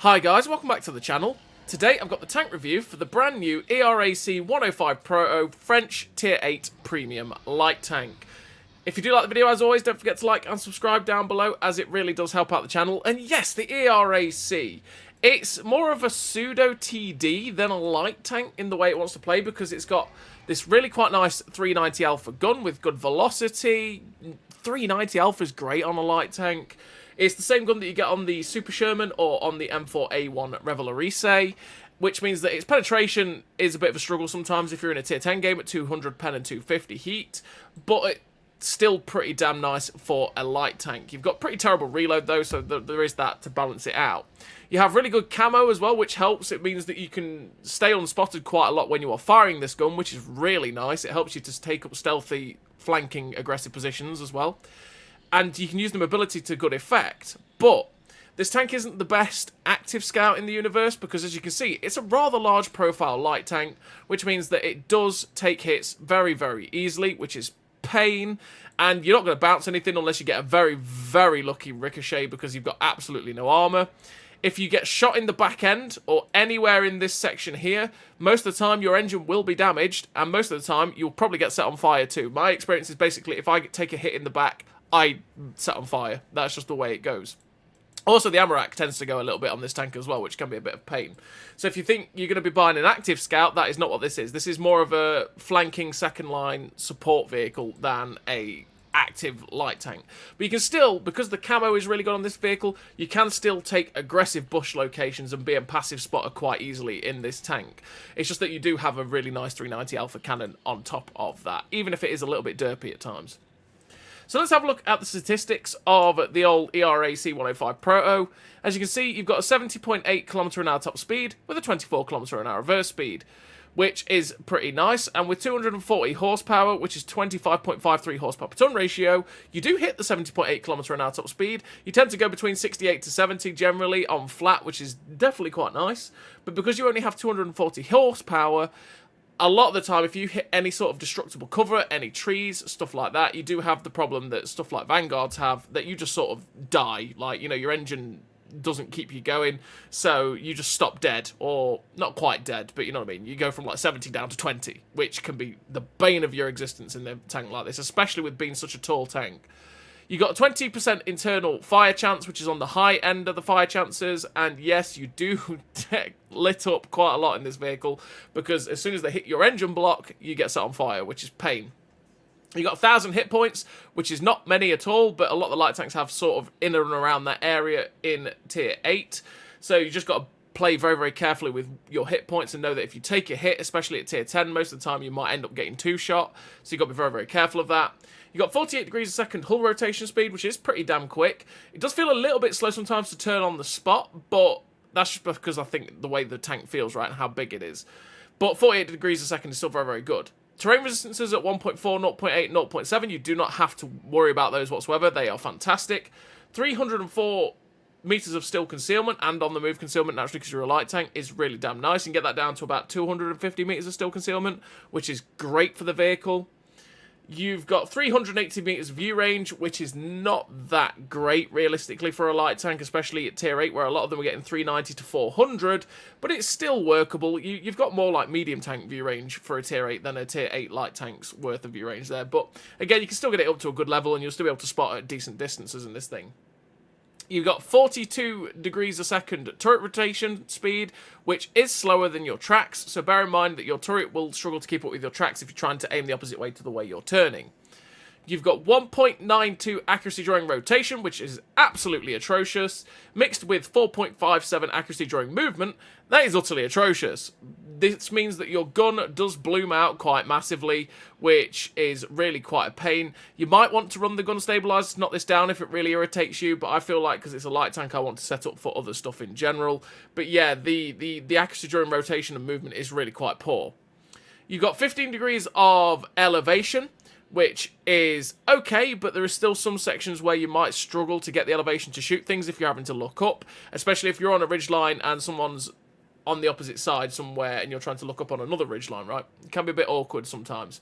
Hi guys, welcome back to the channel. Today I've got the tank review for the brand new ERAC 105 Proto French Tier 8 Premium Light Tank. If you do like the video, as always, don't forget to like and subscribe down below, as it really does help out the channel. And yes, the ERAC. It's more of a pseudo TD than a light tank in the way it wants to play, because it's got this really quite nice 390 Alpha gun with good velocity. 390 Alpha is great on a light tank. It's the same gun that you get on the Super Sherman or on the M4A1 Revelarice, which means that its penetration is a bit of a struggle sometimes if you're in a tier 10 game at 200 pen and 250 heat, but it's still pretty damn nice for a light tank. You've got pretty terrible reload though, so there is that to balance it out. You have really good camo as well, which helps. It means that you can stay unspotted quite a lot when you are firing this gun, which is really nice. It helps you to take up stealthy, flanking, aggressive positions as well. And you can use the mobility to good effect, but this tank isn't the best active scout in the universe, because as you can see, it's a rather large profile light tank, which means that it does take hits very, very easily, which is pain, and you're not going to bounce anything unless you get a very, very lucky ricochet, because you've got absolutely no armor. If you get shot in the back end, or anywhere in this section here, most of the time your engine will be damaged, and most of the time you'll probably get set on fire too. My experience is basically, if I take a hit in the back, I set on fire. That's just the way it goes. Also, the Armour tends to go a little bit on this tank as well, which can be a bit of pain. So if you think you're going to be buying an active scout, that is not what this is. This is more of a flanking second line support vehicle than a active light tank. But you can still, because the camo is really good on this vehicle, you can still take aggressive bush locations and be a passive spotter quite easily in this tank. It's just that you do have a really nice 390 Alpha cannon on top of that, even if it is a little bit derpy at times. So let's have a look at the statistics of the old ERAC 105 Proto. As you can see, you've got a 70.8 km/h top speed with a 24 km/h reverse speed, which is pretty nice. And with 240 horsepower, which is 25.53 horsepower per ton ratio, you do hit the 70.8 km/h top speed. You tend to go between 68 to 70 generally on flat, which is definitely quite nice. But because you only have 240 horsepower, a lot of the time, if you hit any sort of destructible cover, any trees, stuff like that, you do have the problem that stuff like Vanguards have, that you just sort of die. Like, you know, your engine doesn't keep you going, so you just stop dead. Or, not quite dead, but you know what I mean. You go from like 70 down to 20, which can be the bane of your existence in a tank like this, especially with being such a tall tank. You got a 20% internal fire chance, which is on the high end of the fire chances, and yes, you do get lit up quite a lot in this vehicle, because as soon as they hit your engine block, you get set on fire, which is pain. You got 1,000 hit points, which is not many at all, but a lot of the light tanks have sort of in and around that area in Tier 8, so you just got to play very, very carefully with your hit points and know that if you take a hit, especially at Tier 10, most of the time you might end up getting two-shot, so you've got to be very, very careful of that. You got 48 degrees a second hull rotation speed, which is pretty damn quick. It does feel a little bit slow sometimes to turn on the spot, but that's just because I think the way the tank feels, right, and how big it is. But 48 degrees a second is still very, very good. Terrain resistances at 1.4, 0.8, 0.7, you do not have to worry about those whatsoever. They are fantastic. 304 meters of still concealment and on the move concealment, naturally, because you're a light tank, is really damn nice. You can get that down to about 250 meters of still concealment, which is great for the vehicle. You've got 380 meters view range, which is not that great, realistically, for a light tank, especially at Tier 8, where a lot of them are getting 390 to 400, but it's still workable. You've got more like medium tank view range for a Tier 8 than a Tier 8 light tank's worth of view range there, but again, you can still get it up to a good level, and you'll still be able to spot at decent distances in this thing. You've got 42 degrees a second turret rotation speed, which is slower than your tracks, so bear in mind that your turret will struggle to keep up with your tracks if you're trying to aim the opposite way to the way you're turning. You've got 1.92 accuracy during rotation, which is absolutely atrocious, mixed with 4.57 accuracy during movement. That is utterly atrocious. This means that your gun does bloom out quite massively, which is really quite a pain. You might want to run the gun stabilizer to knock this down if it really irritates you, but I feel like because it's a light tank, I want to set up for other stuff in general. But yeah, the accuracy during rotation and movement is really quite poor. You've got 15 degrees of elevation, which is okay, but there are still some sections where you might struggle to get the elevation to shoot things if you're having to look up, especially if you're on a ridge line and someone's on the opposite side somewhere and you're trying to look up on another ridgeline, right? It can be a bit awkward sometimes.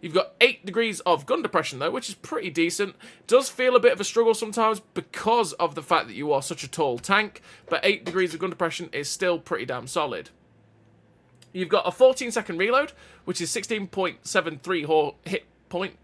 You've got 8 degrees of gun depression, though, which is pretty decent. Does feel a bit of a struggle sometimes because of the fact that you are such a tall tank, but 8 degrees of gun depression is still pretty damn solid. You've got a 14-second reload, which is 16.73 hit point.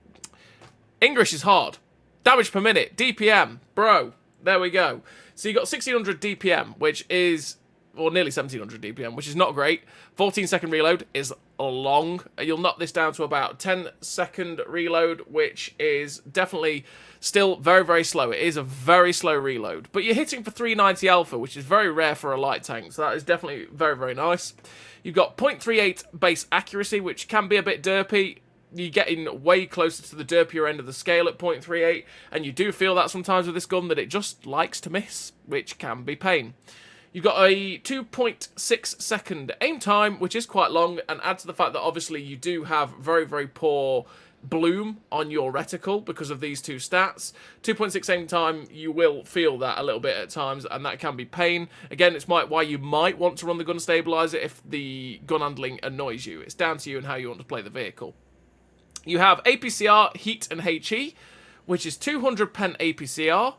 English is hard. Damage per minute, DPM, bro. There we go. So you got 1600 DPM, which is, or nearly 1700 DPM, which is not great. 14-second reload is long. You'll knock this down to about 10-second reload, which is definitely still very, very slow. It is a very slow reload. But you're hitting for 390 alpha, which is very rare for a light tank. So that is definitely very, very nice. You've got 0.38 base accuracy, which can be a bit derpy. You're getting way closer to the derpier end of the scale at 0.38, and you do feel that sometimes with this gun that it just likes to miss, which can be pain. You've got a 2.6 second aim time, which is quite long, and adds to the fact that obviously you do have very, very poor bloom on your reticle because of these two stats. 2.6 aim time, you will feel that a little bit at times, and that can be pain. Again, it's why you might want to run the gun stabilizer if the gun handling annoys you. It's down to you and how you want to play the vehicle. You have APCR, Heat, and HE, which is 200 pen APCR,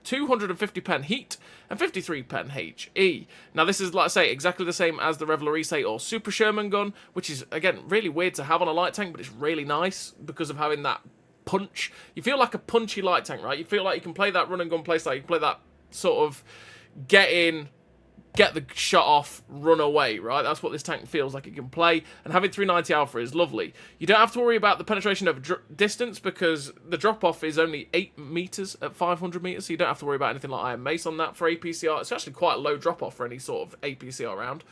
250 pen Heat, and 53 pen HE. Now this is, like I say, exactly the same as the Revelarice or Super Sherman gun, which is, again, really weird to have on a light tank, but it's really nice because of having that punch. You feel like a punchy light tank, right? You feel like you can play that run and gun playstyle, you can play that sort of get in, get the shot off, run away, right? That's what this tank feels like it can play, and having 390 alpha is lovely. You don't have to worry about the penetration over distance because the drop-off is only 8 meters at 500 meters, so you don't have to worry about anything like Iron Mace on that for APCR. It's actually quite a low drop-off for any sort of APCR round.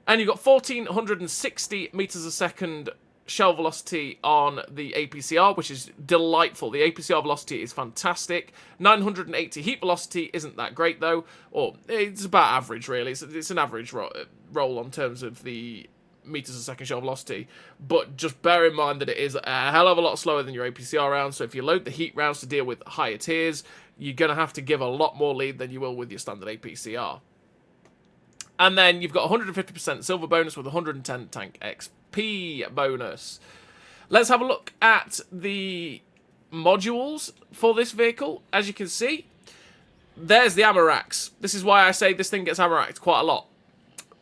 And you've got 1460 meters a second shell velocity on the APCR, which is delightful. The APCR velocity is fantastic. 980 heat velocity isn't that great, though. Or it's about average, really. It's an average roll on terms of the meters a second shell velocity. But just bear in mind that it is a hell of a lot slower than your APCR rounds. So if you load the heat rounds to deal with higher tiers, you're going to have to give a lot more lead than you will with your standard APCR. And then you've got 150% silver bonus with 110 tank XP bonus. Let's have a look at the modules for this vehicle. As you can see, there's the ammo racks. This is why I say this thing gets ammo racked quite a lot.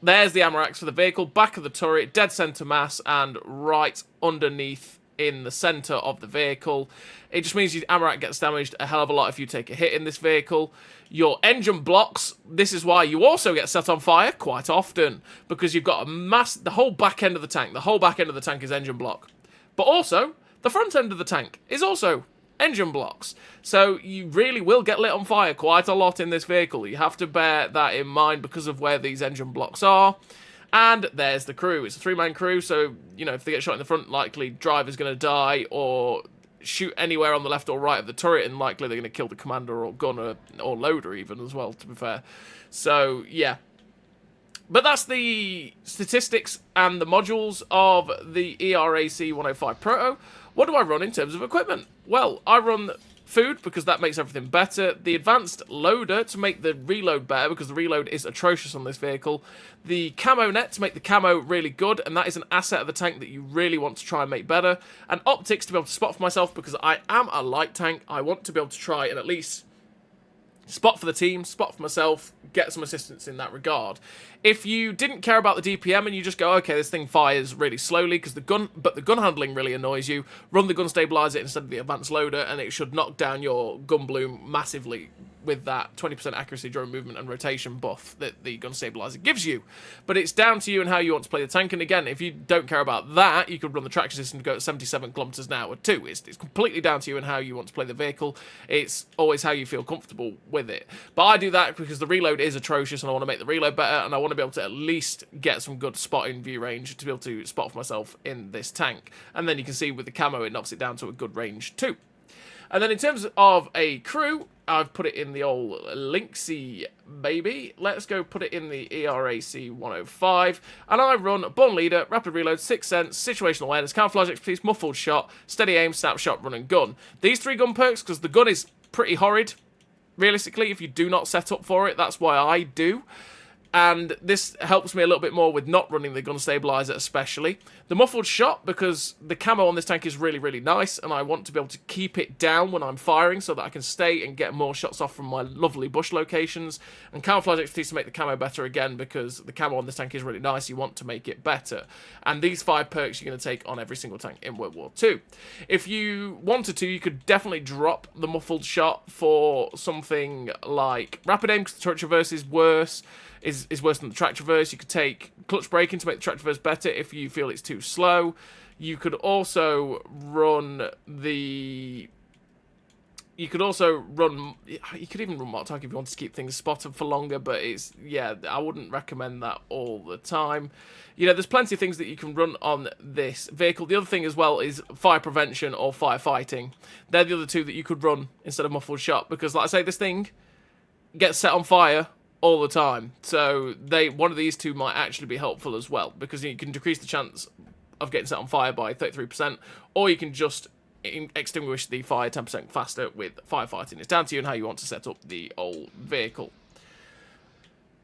There's the ammo racks for the vehicle, back of the turret, dead center mass, and right underneath in the center of the vehicle. It just means your ammo rack gets damaged a hell of a lot if you take a hit in this vehicle. Your engine blocks, this is why you also get set on fire quite often, because you've got the whole back end of the tank. The whole back end of the tank is engine block. But also, the front end of the tank is also engine blocks. So you really will get lit on fire quite a lot in this vehicle. You have to bear that in mind because of where these engine blocks are. And there's the crew. It's a 3-man crew, so, you know, if they get shot in the front, likely driver's going to die, or shoot anywhere on the left or right of the turret, and likely they're going to kill the commander or gunner or loader even as well, to be fair. So, yeah. But that's the statistics and the modules of the ERAC 105 Proto. What do I run in terms of equipment? Well, I run food because that makes everything better. The advanced loader to make the reload better because the reload is atrocious on this vehicle. The camo net to make the camo really good, and that is an asset of the tank that you really want to try and make better. And optics to be able to spot for myself because I am a light tank. I want to be able to try and at least spot for the team, spot for myself, get some assistance in that regard. If you didn't care about the DPM and you just go, okay, this thing fires really slowly because the gun handling really annoys you, run the gun stabilizer instead of the advanced loader, and it should knock down your gun bloom massively with that 20% accuracy during movement and rotation buff that the gun stabilizer gives you. But it's down to you and how you want to play the tank. And again, if you don't care about that, you could run the traction system to go at 77 kilometers an hour too. It's completely down to you and how you want to play the vehicle. It's always how you feel comfortable with it. But I do that because the reload is atrocious and I want to make the reload better, and I want to be able to at least get some good spotting view range to be able to spot for myself in this tank. And then you can see with the camo, it knocks it down to a good range too. And then in terms of a crew, I've put it in the old Lynxy baby. Let's go put it in the ERAC 105. And I run Born Leader, Rapid Reload, Sixth Sense, Situational Awareness, Camouflage Expertise, Muffled Shot, Steady Aim, Snapshot, Run and Gun. These 3 gun perks, because the gun is pretty horrid, realistically, if you do not set up for it. That's why I do. and this helps me a little bit more with not running the gun stabilizer especially. The muffled shot, because the camo on this tank is really, really nice, and I want to be able to keep it down when I'm firing so that I can stay and get more shots off from my lovely bush locations. And camouflage expertise to make the camo better again, because the camo on this tank is really nice, you want to make it better. And these 5 perks you're going to take on every single tank in World War II. If you wanted to, you could definitely drop the muffled shot for something like rapid aim, because the turret traverse is worse. Is worse than the track traverse. You could take clutch braking to make the track traverse better if you feel it's too slow. You could also run the... You could even run Mock Tank if you wanted to keep things spotted for longer, but it's, yeah, I wouldn't recommend that all the time. You know, there's plenty of things that you can run on this vehicle. The other thing as well is fire prevention or firefighting. They're the other two that you could run instead of muffled shot, because like I say, this thing gets set on fire all the time. So one of these two might actually be helpful as well, because you can decrease the chance of getting set on fire by 33%, or you can just extinguish the fire 10% faster with firefighting. It's down to you and how you want to set up the old vehicle.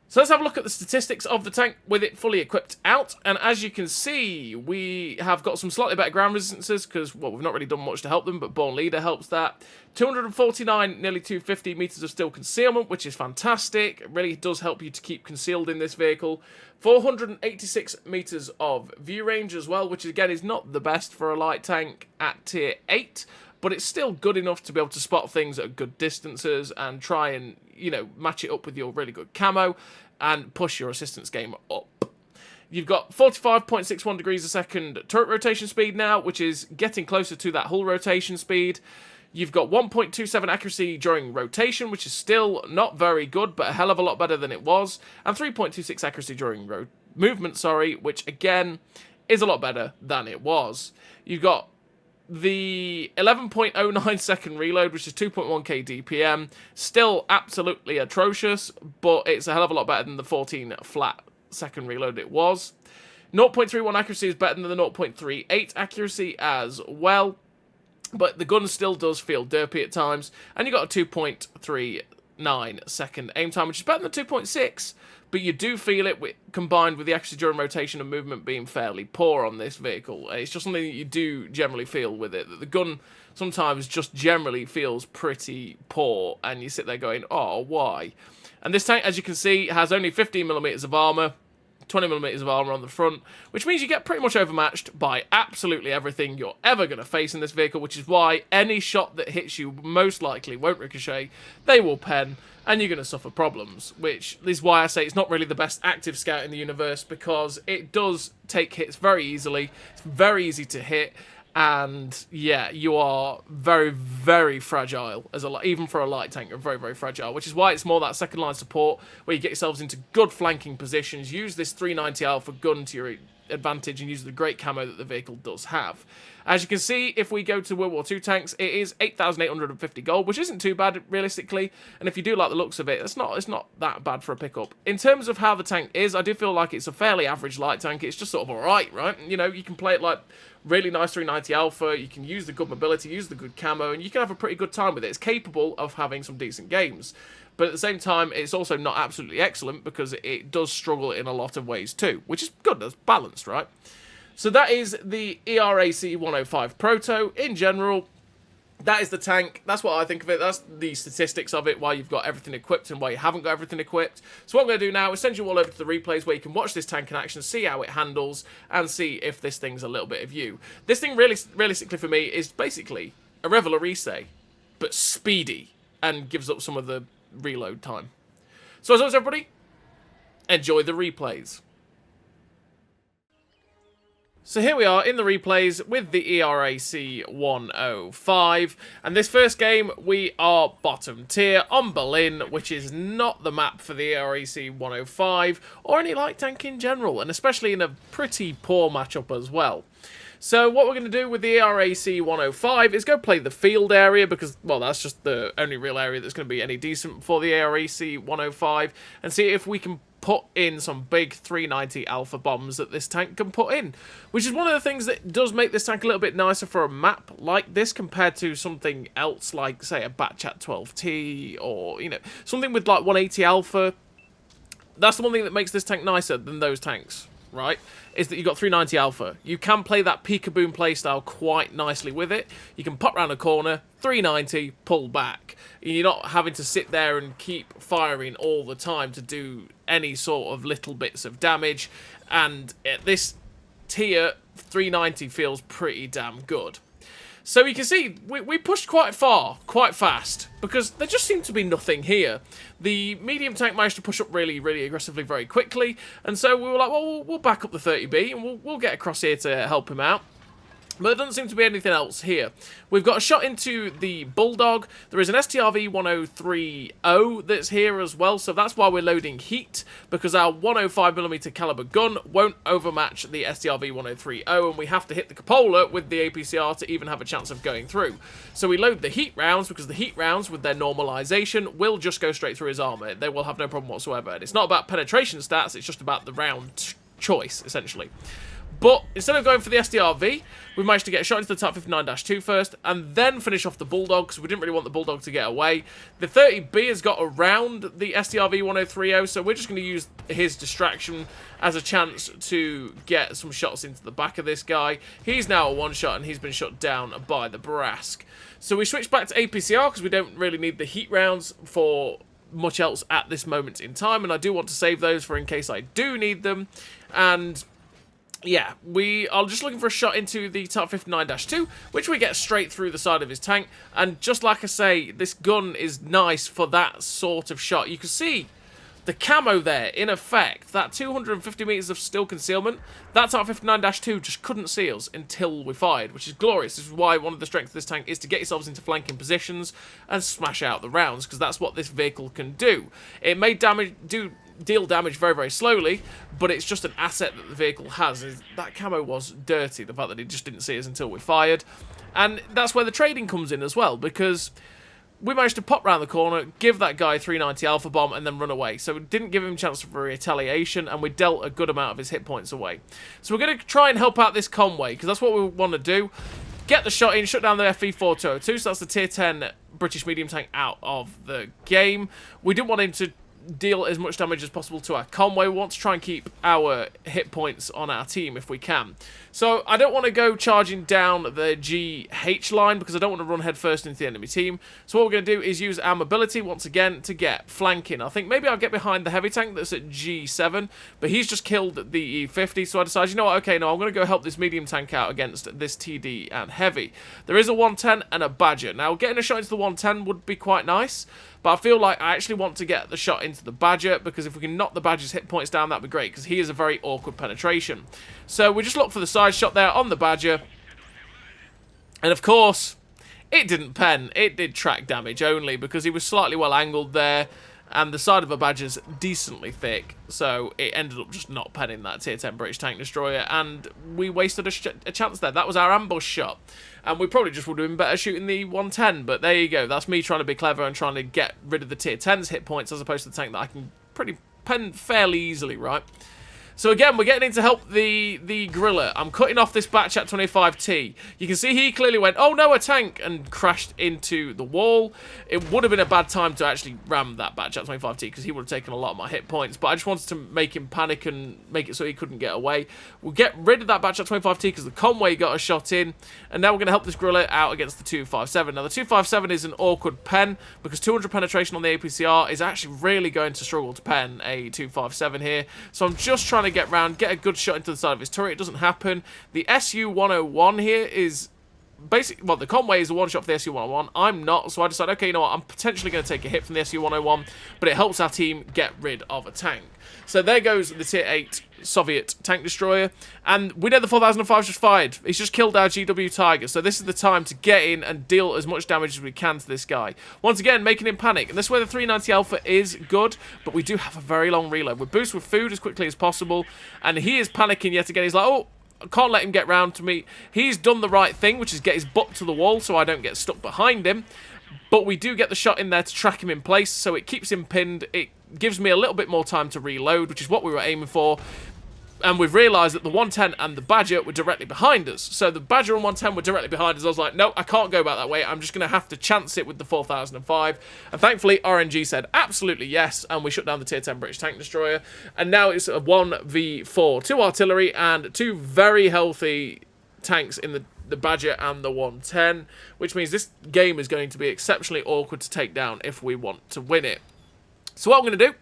So let's have a look at the statistics of the tank with it fully equipped out. And as you can see, we have got some slightly better ground resistances because, well, we've not really done much to help them, but Born Leader helps that. 249, nearly 250 meters of steel concealment, which is fantastic. It really does help you to keep concealed in this vehicle. 486 meters of view range as well, which again is not the best for a light tank at tier 8. But it's still good enough to be able to spot things at good distances and try and, you know, match it up with your really good camo and push your assistance game up. You've got 45.61 degrees a second turret rotation speed now, which is getting closer to that hull rotation speed. You've got 1.27 accuracy during rotation, which is still not very good, but a hell of a lot better than it was. And 3.26 accuracy during movement, which again is a lot better than it was. You've got the 11.09 second reload, which is 2.1k DPM, still absolutely atrocious, but it's a hell of a lot better than the 14 flat second reload it was. 0.31 accuracy is better than the 0.38 accuracy as well, but the gun still does feel derpy at times, and you got a 2.39 second aim time, which is better than the 2.6, but you do feel it combined with the accuracy during rotation and movement being fairly poor on this vehicle. It's just something that you do generally feel with it, that the gun sometimes just generally feels pretty poor, and you sit there going, oh, why? And this tank, as you can see, has only 15mm of armour, 20mm of armour on the front, which means you get pretty much overmatched by absolutely everything you're ever going to face in this vehicle, which is why any shot that hits you most likely won't ricochet, they will pen, and you're going to suffer problems, which is why I say it's not really the best active scout in the universe, because it does take hits very easily, it's very easy to hit, and yeah, you are very, very fragile, even for a light tank, you're very, very fragile, which is why it's more that second line support, where you get yourselves into good flanking positions, use this 390 Alpha gun to your advantage, and use the great camo that the vehicle does have. As you can see, if we go to World War II tanks, it is 8,850 gold, which isn't too bad realistically, and if you do like the looks of it, it's not that bad for a pickup. In terms of how the tank is, I do feel like it's a fairly average light tank. It's just sort of alright, right? You know, you can play it like really nice 390 Alpha, you can use the good mobility, use the good camo, and you can have a pretty good time with it. It's capable of having some decent games. But at the same time, it's also not absolutely excellent, because it does struggle in a lot of ways too, which is good, that's balanced, right? So that is the ERAC 105 Proto. In general, that is the tank. That's what I think of it. That's the statistics of it, why you've got everything equipped and why you haven't got everything equipped. So what I'm going to do now is send you all over to the replays where you can watch this tank in action, see how it handles, and see if this thing's a little bit of you. This thing, really, realistically for me, is basically a Reveille, but speedy, and gives up some of the reload time. So as always, everybody, enjoy the replays. So here we are in the replays with the ERAC 105, and this first game we are bottom tier on Berlin, which is not the map for the ERAC 105 or any light tank in general, and especially in a pretty poor matchup as well. So what we're going to do with the ERAC 105 is go play the field area, because, well, that's just the only real area that's going to be any decent for the ERAC 105, and see if we can put in some big 390 Alpha bombs that this tank can put in, which is one of the things that does make this tank a little bit nicer for a map like this compared to something else like, say, a Batchat 12T, or, you know, something with like 180 Alpha. That's the one thing that makes this tank nicer than those tanks, right? Is that you've got 390 alpha. You can play that peekaboo playstyle quite nicely with it. You can pop around a corner, 390, pull back. You're not having to sit there and keep firing all the time to do any sort of little bits of damage. And at this tier, 390 feels pretty damn good. So you can see, we pushed quite far, quite fast, because there just seemed to be nothing here. The medium tank managed to push up really, really aggressively very quickly, and so we were like, well, we'll back up the 30B, and we'll get across here to help him out. But there doesn't seem to be anything else here. We've got a shot into the Bulldog. There is an STRV 1030 that's here as well, so that's why we're loading heat, because our 105mm caliber gun won't overmatch the STRV 1030, and we have to hit the cupola with the APCR to even have a chance of going through. So we load the heat rounds, because the heat rounds, with their normalization, will just go straight through his armor. They will have no problem whatsoever. And it's not about penetration stats, it's just about the round choice, essentially. But instead of going for the SDRV, we managed to get a shot into the Type 59-2 first, and then finish off the Bulldog, because we didn't really want the Bulldog to get away. The 30B has got around the SDRV 1030, so we're just going to use his distraction as a chance to get some shots into the back of this guy. He's now a one-shot, and he's been shot down by the Brask. So we switch back to APCR, because we don't really need the heat rounds for much else at this moment in time, and I do want to save those for in case I do need them. And yeah, we are just looking for a shot into the Type 59-2, which we get straight through the side of his tank. And just like I say, this gun is nice for that sort of shot. You can see the camo there, in effect, that 250 meters of still concealment, that Type 59-2 just couldn't see us until we fired, which is glorious. This is why one of the strengths of this tank is to get yourselves into flanking positions and smash out the rounds, because that's what this vehicle can do. It may deal damage very, very slowly, but it's just an asset that the vehicle has. That camo was dirty, the fact that it just didn't see us until we fired. And that's where the trading comes in as well, because we managed to pop round the corner, give that guy 390 alpha bomb, and then run away. So we didn't give him a chance for retaliation, and we dealt a good amount of his hit points away. So we're going to try and help out this Conway, because that's what we want to do. Get the shot in, shut down the FV4202, so that's the tier 10 British medium tank out of the game. We didn't want him to deal as much damage as possible to our Conway. We want to try and keep our hit points on our team if we can. So I don't want to go charging down the GH line, because I don't want to run headfirst into the enemy team. So what we're going to do is use our mobility once again to get flanking. I think maybe I'll get behind the heavy tank that's at G7, but he's just killed the E50, so I decided, you know what, okay, no, I'm going to go help this medium tank out against this TD and heavy. There is a 110 and a Badger. Now, getting a shot into the 110 would be quite nice, but I feel like I actually want to get the shot into the Badger, because if we can knock the Badger's hit points down, that'd be great, because he is a very awkward penetration. So we just look for the side shot there on the Badger. And of course, it didn't pen. It did track damage only, because he was slightly well angled there, and the side of a Badger's decently thick, so it ended up just not penning that tier 10 British tank destroyer, and we wasted a chance there. That was our ambush shot, and we probably just would have been better shooting the 110, but there you go. That's me trying to be clever and trying to get rid of the tier 10's hit points, as opposed to the tank that I can pretty pen fairly easily, right? So again, we're getting in to help the Gorilla. I'm cutting off this batch at 25T. You can see he clearly went, oh no, a tank, and crashed into the wall. It would have been a bad time to actually ram that batch at 25T, because he would have taken a lot of my hit points, but I just wanted to make him panic and make it so he couldn't get away. We'll get rid of that batch at 25T, because the Conway got a shot in, and now we're going to help this Gorilla out against the 257. Now, the 257 is an awkward pen, because 200 penetration on the APCR is actually really going to struggle to pen a 257 here, so I'm just trying to get round, get a good shot into the side of his turret. It doesn't happen. The SU-101 here is basically, well, the Conway is a one-shot for the SU-101. I'm not, so I decided, okay, you know what, I'm potentially going to take a hit from the SU-101, but it helps our team get rid of a tank. So there goes the tier 8 Soviet tank destroyer, and we know the 4005's just fired. He's just killed our GW Tiger, so this is the time to get in and deal as much damage as we can to this guy. Once again, making him panic, and this is where the 390 Alpha is good, but we do have a very long reload. We boost with food as quickly as possible, and he is panicking yet again. He's like, oh, I can't let him get round to me. He's done the right thing, which is get his butt to the wall so I don't get stuck behind him, but we do get the shot in there to track him in place, so it keeps him pinned. It gives me a little bit more time to reload, which is what we were aiming for. And we've realised that the 110 and the Badger were directly behind us. So the Badger and 110 were directly behind us. I was like, no, I can't go back that way. I'm just going to have to chance it with the 4005. And thankfully, RNG said absolutely yes. And we shut down the tier 10 British tank destroyer. And now it's a 1v4. 2 artillery and 2 very healthy tanks in the Badger and the 110. Which means this game is going to be exceptionally awkward to take down if we want to win it. So what I'm going to do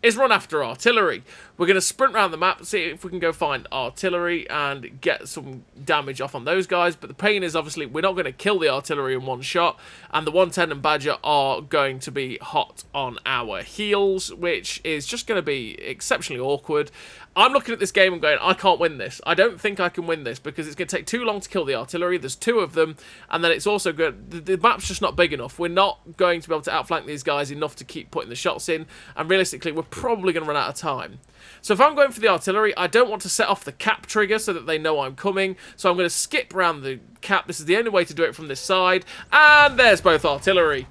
is run after artillery. We're going to sprint around the map, see if we can go find artillery and get some damage off on those guys. But the pain is, obviously, we're not going to kill the artillery in one shot. And the 110 and Badger are going to be hot on our heels, which is just going to be exceptionally awkward. I'm looking at this game and going, I can't win this. I don't think I can win this because it's going to take too long to kill the artillery. There's 2 of them. And then it's also good. The map's just not big enough. We're not going to be able to outflank these guys enough to keep putting the shots in. And realistically, we're probably going to run out of time. So if I'm going for the artillery, I don't want to set off the cap trigger so that they know I'm coming. So I'm going to skip around the cap. This is the only way to do it from this side. And there's both artillery.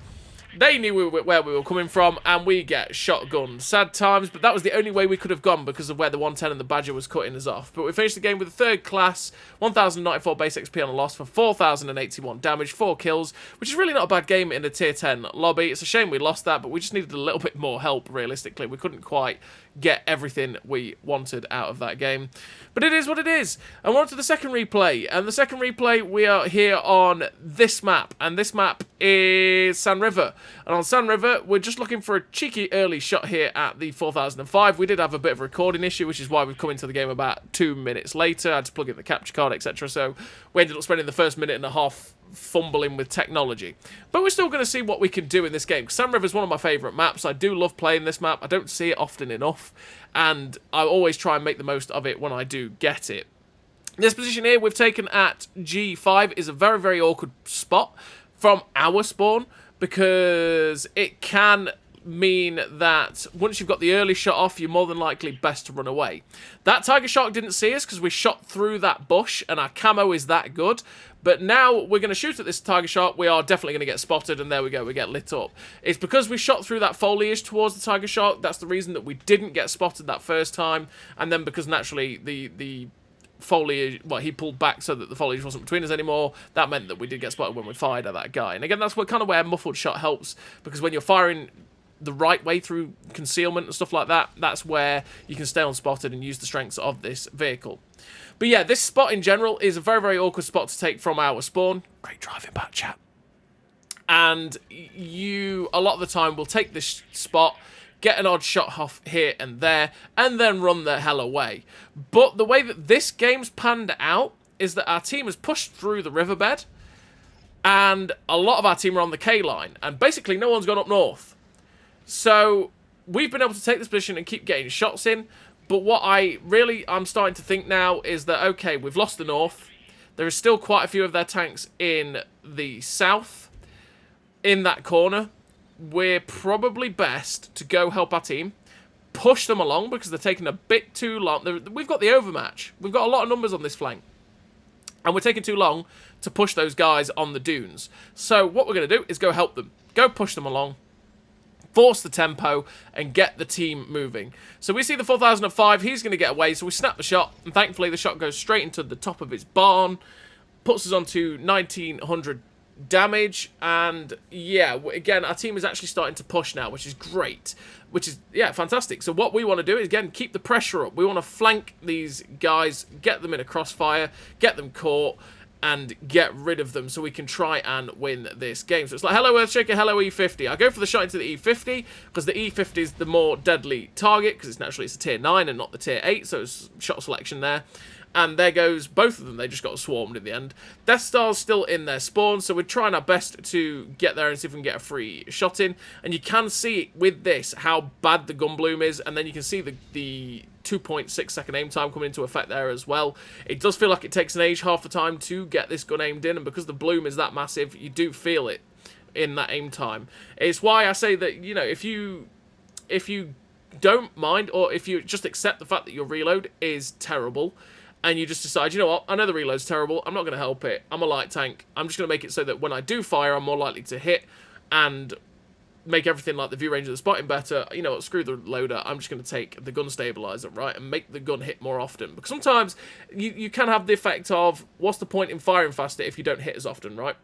They knew where we were coming from, and we get shotgunned. Sad times, but that was the only way we could have gone because of where the 110 and the Badger was cutting us off. But we finished the game with a 3rd class, 1,094 base XP on a loss for 4,081 damage, 4 kills, which is really not a bad game in a tier 10 lobby. It's a shame we lost that, but we just needed a little bit more help, realistically. We couldn't quite get everything we wanted out of that game. But it is what it is. And we're on to the second replay. And the second replay, we are here on this map. And this map is Sand River. And on Sand River, we're just looking for a cheeky early shot here at the 4005. We did have a bit of a recording issue, which is why we've come into the game about 2 minutes later. I had to plug in the capture card, etc. So we ended up spending the first minute and a half fumbling with technology. But we're still going to see what we can do in this game. Sand River is one of my favourite maps. I do love playing this map. I don't see it often enough. And I always try and make the most of it when I do get it. This position here we've taken at G5 is a very, very awkward spot from our spawn, because it can mean that once you've got the early shot off, you're more than likely best to run away. That Tiger Shark didn't see us because we shot through that bush, and our camo is that good. But now we're going to shoot at this Tiger Shark. We are definitely going to get spotted, and there we go, we get lit up. It's because we shot through that foliage towards the Tiger Shark. That's the reason that we didn't get spotted that first time. And then because naturally the foliage, well, he pulled back so that the foliage wasn't between us anymore. That meant that we did get spotted when we fired at that guy. And again, that's kind of where muffled shot helps, because when you're firing the right way through concealment and stuff like that, that's where you can stay unspotted and use the strengths of this vehicle. But yeah, this spot in general is a very, very awkward spot to take from our spawn. Great driving back, chat. And you, a lot of the time, will take this spot, get an odd shot off here and there, and then run the hell away. But the way that this game's panned out is that our team has pushed through the riverbed, and a lot of our team are on the K line, and basically no one's gone up north. So we've been able to take this position and keep getting shots in. But what I'm starting to think now is that, okay, we've lost the north. There is still quite a few of their tanks in the south, in that corner. We're probably best to go help our team, push them along because they're taking a bit too long. We've got the overmatch. We've got a lot of numbers on this flank. And we're taking too long to push those guys on the dunes. So what we're going to do is go help them. Go push them along. Force the tempo and get the team moving. So we see the 4005, he's going to get away, so we snap the shot, and thankfully the shot goes straight into the top of his barn, puts us on to 1900 damage, and yeah, again, our team is actually starting to push now, which is great, which is, yeah, fantastic. So what we want to do is, again, keep the pressure up. We want to flank these guys, get them in a crossfire, get them caught, and get rid of them so we can try and win this game. So it's like, hello Earthshaker, hello E50. I go for the shot into the E50 because the E50 is the more deadly target because it's a tier 9 and not the tier 8, so it's shot selection there. And there goes both of them. They just got swarmed in the end. Death Star's still in their spawn, so we're trying our best to get there and see if we can get a free shot in. And you can see with this how bad the gun bloom is, and then you can see the 2.6 second aim time coming into effect there as well. It does feel like it takes an age half the time to get this gun aimed in, and because the bloom is that massive, you do feel it in that aim time. It's why I say that, you know, if you don't mind, or if you just accept the fact that your reload is terrible, and you just decide, you know what, I know the reload's terrible, I'm not going to help it, I'm a light tank, I'm just going to make it so that when I do fire, I'm more likely to hit, and make everything like the view range of the spotting better, you know what, screw the loader, I'm just going to take the gun stabilizer, right, and make the gun hit more often. Because sometimes you can have the effect of, what's the point in firing faster if you don't hit as often, right?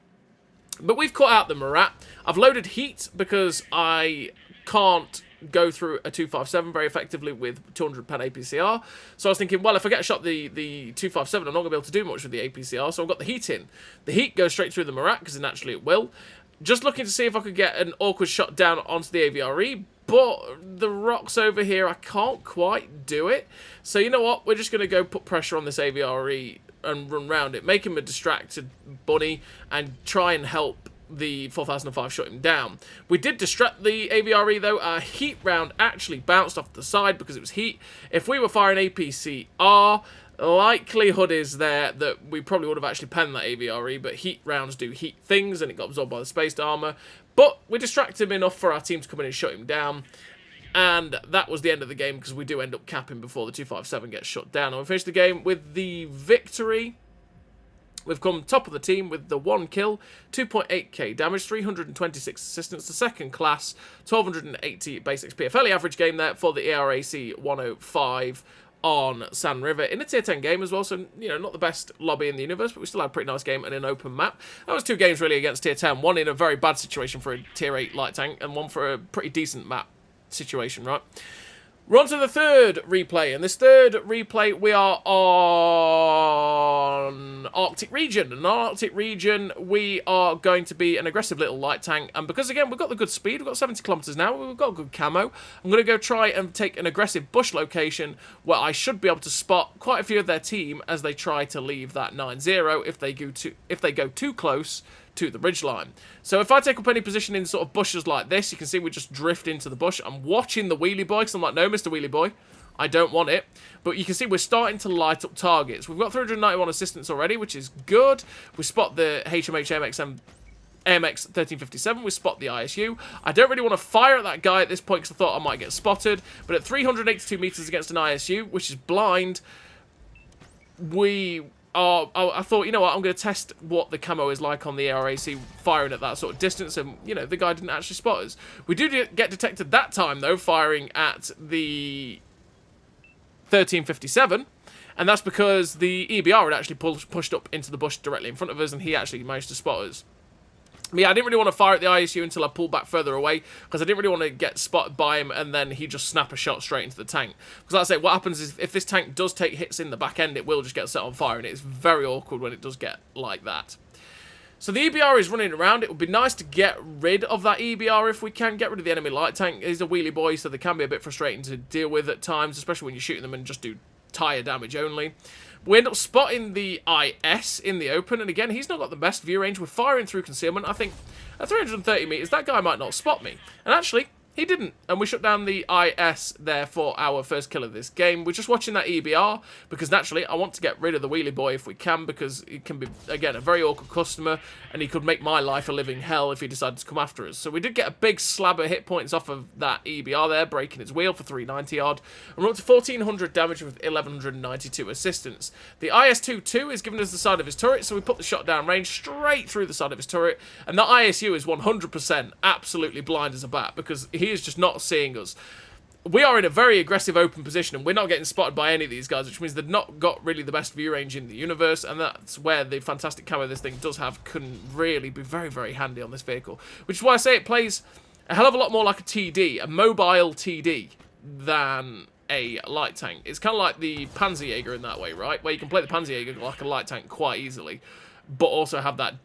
But we've cut out the Murat. I've loaded heat because I can't go through a 257 very effectively with 200 pen APCR. So I was thinking, well, if I get a shot the 257, I'm not going to be able to do much with the APCR, so I've got the heat in. The heat goes straight through the Murat, because naturally it will. Just looking to see if I could get an awkward shot down onto the AVRE, but the rocks over here, I can't quite do it. So you know what, we're just going to go put pressure on this AVRE and run round it, make him a distracted bunny, and try and help the 4005 shut him down. We did distract the AVRE though. Our heat round actually bounced off the side because it was heat. If we were firing APCR, likelihood is there that we probably would have actually penned that AVRE, but heat rounds do heat things, and it got absorbed by the spaced armor. But we distracted him enough for our team to come in and shut him down, and that was the end of the game, because we do end up capping before the 257 gets shut down. And we finished the game with the victory. We've come top of the team with the 1 kill, 2.8k damage, 326 assistance, the second class, 1280 base XP. A fairly average game there for the ERAC 105 on Sand River, in a tier 10 game as well, so, you know, not the best lobby in the universe, but we still had a pretty nice game and an open map. That was 2 games really against tier 10, one in a very bad situation for a tier 8 light tank, and one for a pretty decent map situation, right? We're on to the third replay, and this third replay we are on Arctic region. And on Arctic region we are going to be an aggressive little light tank, and because again we've got the good speed, we've got 70 kilometers now, we've got good camo, I'm going to go try and take an aggressive bush location where I should be able to spot quite a few of their team as they try to leave that 9-0 if they go too close to the ridgeline. So if I take up any position in sort of bushes like this, you can see we just drift into the bush. I'm watching the wheelie boy, because I'm like, no, Mr. Wheelie Boy, I don't want it. But you can see we're starting to light up targets. We've got 391 assistance already, which is good. We spot the HMH AMX 1357, we spot the ISU. I don't really want to fire at that guy at this point because I thought I might get spotted. But at 382 meters against an ISU, which is blind, I thought, you know what, I'm going to test what the camo is like on the ERAC firing at that sort of distance, and, you know, the guy didn't actually spot us. We do get detected that time, though, firing at the 1357, and that's because the EBR had actually pushed up into the bush directly in front of us, and he actually managed to spot us. Yeah, I didn't really want to fire at the ISU until I pulled back further away, because I didn't really want to get spotted by him and then he just snap a shot straight into the tank. Because like I say, what happens is if this tank does take hits in the back end, it will just get set on fire, and it's very awkward when it does get like that. So the EBR is running around. It would be nice to get rid of that EBR if we can. Get rid of the enemy light tank. He's a wheelie boy, so they can be a bit frustrating to deal with at times, especially when you're shooting them and just do tire damage only. We end up spotting the IS in the open, and again, he's not got the best view range. We're firing through concealment. I think at 330 meters, that guy might not spot me. And actually, he didn't, and we shut down the IS there for our first kill of this game. We're just watching that EBR, because naturally, I want to get rid of the wheelie boy if we can, because he can be, again, a very awkward customer, and he could make my life a living hell if he decided to come after us. So we did get a big slab of hit points off of that EBR there, breaking its wheel for 390 odd, and we're up to 1400 damage with 1192 assistance. The IS-22 is giving us the side of his turret, so we put the shot down range straight through the side of his turret, and the ISU is 100% absolutely blind as a bat, because he is just not seeing us. We are in a very aggressive open position, and we're not getting spotted by any of these guys, which means they've not got really the best view range in the universe, and that's where the fantastic camo this thing does have can really be very, very handy on this vehicle. Which is why I say it plays a hell of a lot more like a TD, a mobile TD, than a light tank. It's kind of like the Panzerjäger in that way, right? Where you can play the Panzerjäger like a light tank quite easily, but also have that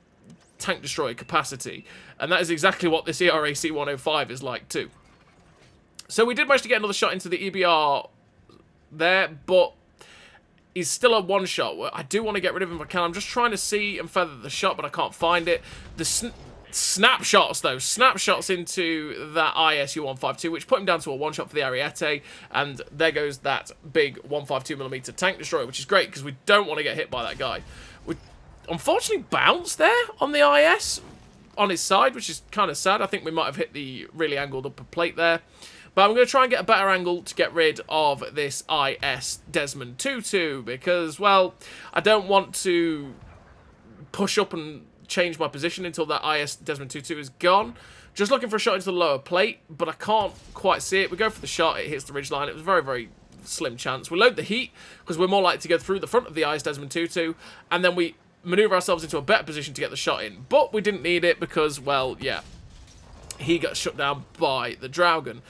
tank destroyer capacity. And that is exactly what this ERAC 105 is like too. So we did manage to get another shot into the EBR there, but he's still a one-shot. I do want to get rid of him if I can. I'm just trying to see and feather the shot, but I can't find it. The snapshots, though. Snapshots into that ISU 152, which put him down to a one-shot for the Ariete, and there goes that big 152mm tank destroyer, which is great, because we don't want to get hit by that guy. We unfortunately bounced there on the IS on his side, which is kind of sad. I think we might have hit the really angled upper plate there. But I'm going to try and get a better angle to get rid of this IS Desmond Tutu, because, well, I don't want to push up and change my position until that IS Desmond Tutu is gone, Just looking for a shot into the lower plate, but I can't quite see it. We go for the shot, it hits the ridgeline. It was a very, very slim chance. We load the heat, because we're more likely to go through the front of the ice, Desmond Tutu, and then we maneuver ourselves into a better position to get the shot in. But we didn't need it because, well, yeah, he got shut down by the Draugen.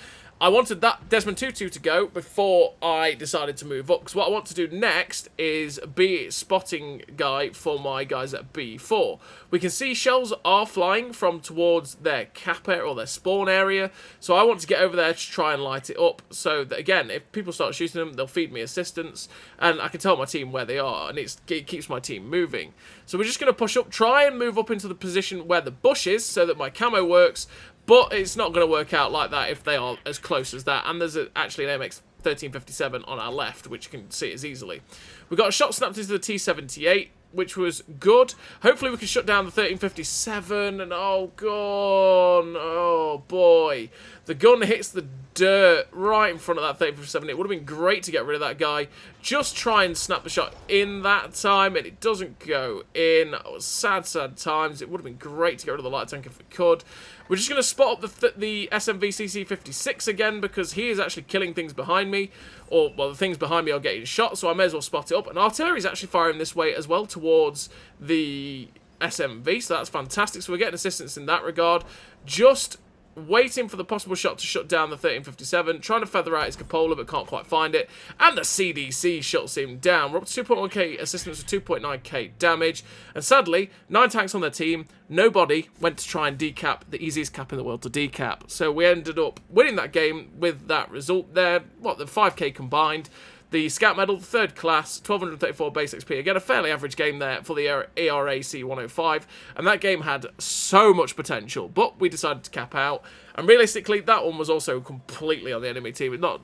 I wanted that Desmond Tutu to go before I decided to move up, because what I want to do next is be spotting guy for my guys at B4. We can see shells are flying from towards their cap area or their spawn area, so I want to get over there to try and light it up, so that, again, if people start shooting them, they'll feed me assistance, and I can tell my team where they are, and it keeps my team moving. So we're just going to push up, try and move up into the position where the bush is, so that my camo works. But it's not going to work out like that if they are as close as that. And there's actually an MX 1357 on our left, which you can see as easily. We got a shot snapped into the T78, which was good. Hopefully we can shut down the 1357. And oh, gone. Oh, boy. The gun hits the dirt right in front of that 1357. It would have been great to get rid of that guy. Just try and snap the shot in that time, and it doesn't go in. Oh, sad, sad times. It would have been great to get rid of the light tank if we could. We're just going to spot up the SMV CC56 again, because he is actually killing things behind me. Or, well, the things behind me are getting shot, so I may as well spot it up. And artillery is actually firing this way as well towards the SMV, so that's fantastic. So we're getting assistance in that regard. Just waiting for the possible shot to shut down the 1357, trying to feather out his cupola but can't quite find it, and the CDC shuts him down. We're up to 2.1k assistance with 2.9k damage, and sadly, 9 tanks on their team, nobody went to try and decap the easiest cap in the world to decap. So we ended up winning that game with that result there, what, the 5k combined. The Scout Medal, the 3rd class, 1234 base XP. Again, a fairly average game there for the ERAC 105. And that game had so much potential, but we decided to cap out. And realistically, that one was also completely on the enemy team. It's not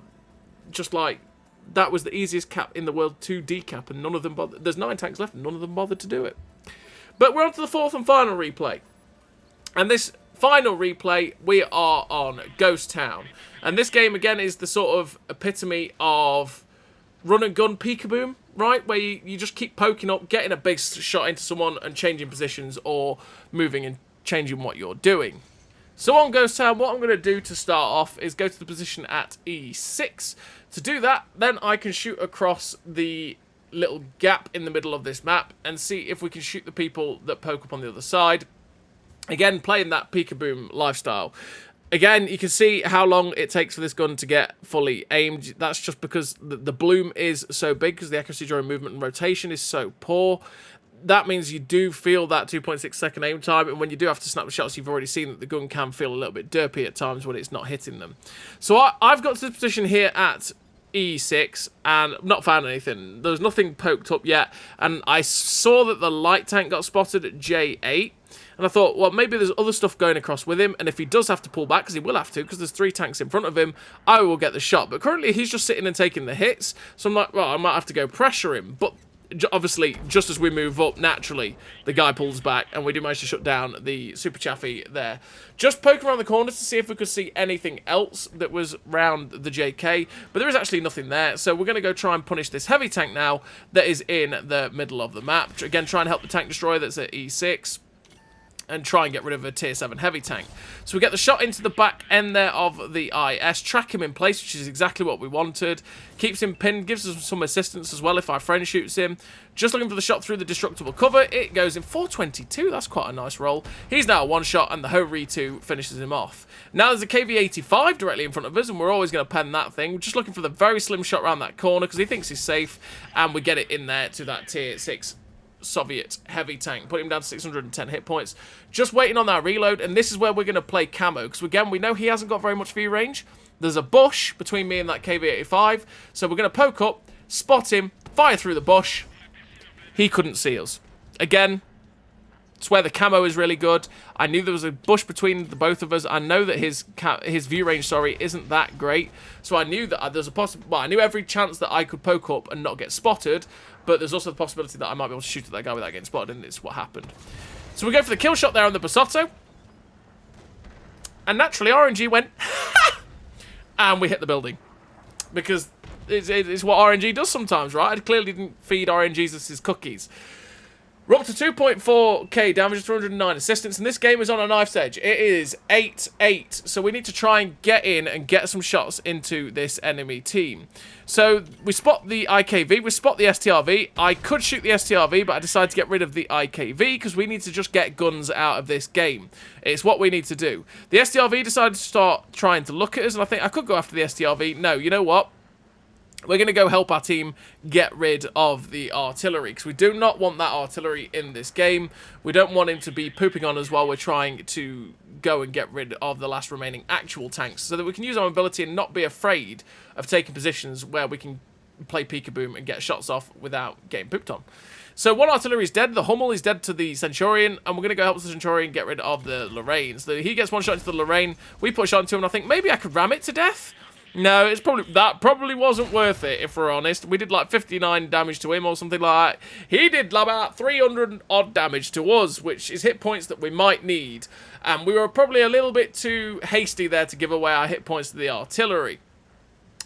just like that was the easiest cap in the world to decap, and none of them bothered. There's 9 tanks left, and none of them bothered to do it. But we're on to the 4th and final replay. And this final replay, we are on Ghost Town. And this game, again, is the sort of epitome of run and gun peekaboo, right? Where you just keep poking up, getting a big shot into someone and changing positions or moving and changing what you're doing. So on Ghost Town, what I'm going to do to start off is go to the position at E6. To do that, then I can shoot across the little gap in the middle of this map and see if we can shoot the people that poke up on the other side. Again, playing that peekaboo lifestyle. Again, you can see how long it takes for this gun to get fully aimed. That's just because the bloom is so big, because the accuracy during movement and rotation is so poor. That means you do feel that 2.6 second aim time, and when you do have to snap the shots, you've already seen that the gun can feel a little bit derpy at times when it's not hitting them. So I've got to this position here at E6 and not found anything. There's nothing poked up yet, and I saw that the light tank got spotted at J8. And I thought, well, maybe there's other stuff going across with him, and if he does have to pull back, because he will have to, because there's 3 tanks in front of him, I will get the shot. But currently, he's just sitting and taking the hits, so I'm like, well, I might have to go pressure him. But obviously, just as we move up, naturally, the guy pulls back, and we do manage to shut down the Super Chaffee there. Just poke around the corners to see if we could see anything else that was round the JK, but there is actually nothing there, so we're going to go try and punish this heavy tank now that is in the middle of the map. Again, try and help the tank destroyer that's at E6. And try and get rid of a tier 7 heavy tank. So we get the shot into the back end there of the IS, track him in place, which is exactly what we wanted. Keeps him pinned, gives us some assistance as well if our friend shoots him. Just looking for the shot through the destructible cover. It goes in 422. That's quite a nice roll. He's now a 1-shot, and the Ho-Re-2 finishes him off. Now there's a KV-85 directly in front of us, and we're always going to pen that thing. We're just looking for the very slim shot around that corner because he thinks he's safe, and we get it in there to that tier 6 Soviet heavy tank, put him down to 610 hit points. Just waiting on that reload, and this is where we're going to play camo, because again, we know he hasn't got very much view range. There's a bush between me and that KV-85, so we're going to poke up, spot him, fire through the bush. He couldn't see us. Again, it's where the camo is really good. I knew there was a bush between the both of us. I know that his view range, isn't that great. So I knew that there's a I knew every chance that I could poke up and not get spotted, but there's also the possibility that I might be able to shoot at that guy without getting spotted, and it's what happened. So we go for the kill shot there on the Basotto. And naturally, RNG went, and we hit the building. Because it's what RNG does sometimes, right? I clearly didn't feed RNGs as his cookies. We're up to 2.4k damage, 309 assistance, and this game is on a knife's edge. It is 8-8, so we need to try and get in and get some shots into this enemy team. So we spot the IKV, we spot the STRV. I could shoot the STRV, but I decided to get rid of the IKV because we need to just get guns out of this game. It's what we need to do. The STRV decided to start trying to look at us, and I think I could go after the STRV. No, you know what? We're going to go help our team get rid of the artillery, because we do not want that artillery in this game. We don't want him to be pooping on us while we're trying to go and get rid of the last remaining actual tanks, so that we can use our mobility and not be afraid of taking positions where we can play peekaboo and get shots off without getting pooped on. So one artillery is dead, the Hummel is dead to the Centurion, and we're going to go help the Centurion get rid of the Lorraine. So he gets one shot into the Lorraine, we put a shot into him, and I think maybe I could ram it to death? No, it's probably wasn't worth it, if we're honest. We did like 59 damage to him or something like that. He did about 300 odd damage to us, which is hit points that we might need. And we were probably a little bit too hasty there to give away our hit points to the artillery.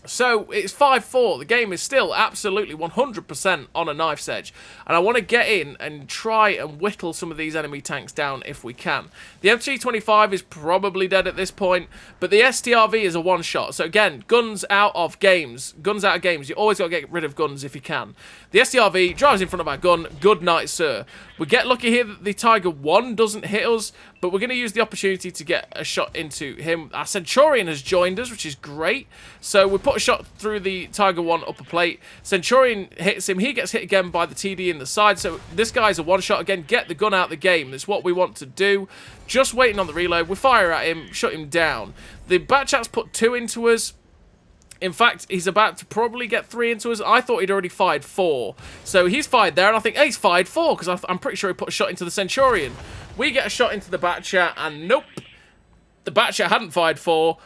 So, it's 5-4. The game is still absolutely 100% on a knife's edge. And I want to get in and try and whittle some of these enemy tanks down if we can. The MT-25 is probably dead at this point, but the STRV is a one-shot. So again, guns out of games. Guns out of games. You always got to get rid of guns if you can. The STRV drives in front of our gun. Good night, sir. We get lucky here that the Tiger 1 doesn't hit us, but we're going to use the opportunity to get a shot into him. Our Centurion has joined us, which is great. So we put a shot through the Tiger 1 upper plate. Centurion hits him. He gets hit again by the TD in the side. So this guy's a one-shot. Again, get the gun out of the game. That's what we want to do. Just waiting on the reload. We fire at him, shut him down. The Batchat's put 2 into us. In fact, he's about to probably get 3 into us. I thought he'd already fired 4. So he's fired there, and I think, hey, he's fired 4, because I'm pretty sure he put a shot into the Centurion. We get a shot into the Batchat, and nope. The Batchat hadn't fired 4.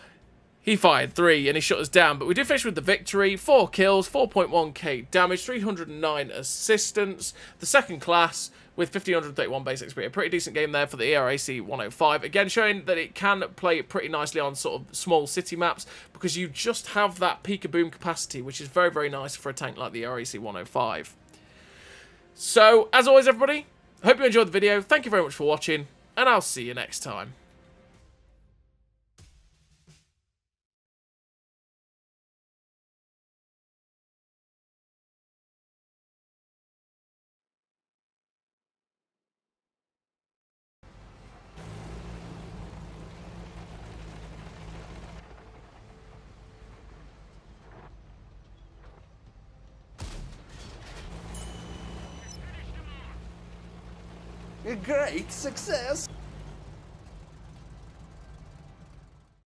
He fired 3, and he shut us down. But we did finish with the victory. 4 kills, 4.1k damage, 309 assistance. The second class with 1,531 basic speed. A pretty decent game there for the ERAC 105. Again, showing that it can play pretty nicely on sort of small city maps, because you just have that peek-a-boom capacity, which is very, very nice for a tank like the ERAC 105. So, as always, everybody, I hope you enjoyed the video. Thank you very much for watching, and I'll see you next time. A great success!